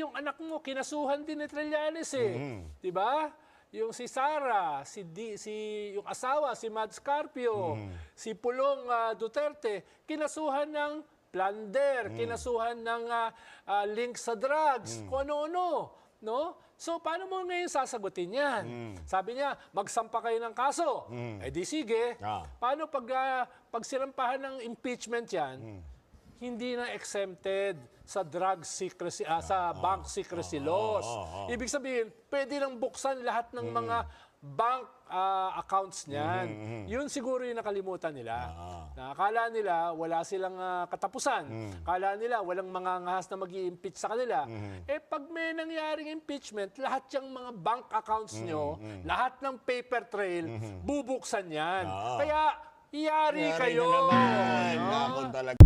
yung anak mo, kinasuhan din ni Trillanes eh. Di ba? Yung si Sara, yung asawa, si Mads Carpio, si Pulong Duterte, kinasuhan ng plunder, kinasuhan ng link sa drugs, kung ano-ano. No? So, paano mo ngayon sasagutin yan? Sabi niya, magsampa kayo ng kaso. Eh di sige. Paano pag sinampahan ng impeachment yan, hindi na exempted sa drug secrecy, sa bank secrecy laws. Ibig sabihin, pwede nang buksan lahat ng mga bank accounts niyan. Yun siguro yung nakalimutan nila. Akala nila wala silang katapusan. Akala nila walang mga ngahas na mag-i-impeach sa kanila. Eh pag may nangyaring impeachment, lahat yung mga bank accounts nyo, lahat ng paper trail, bubuksan yan. Kaya, iyari kayo. Na naman. Ako talaga.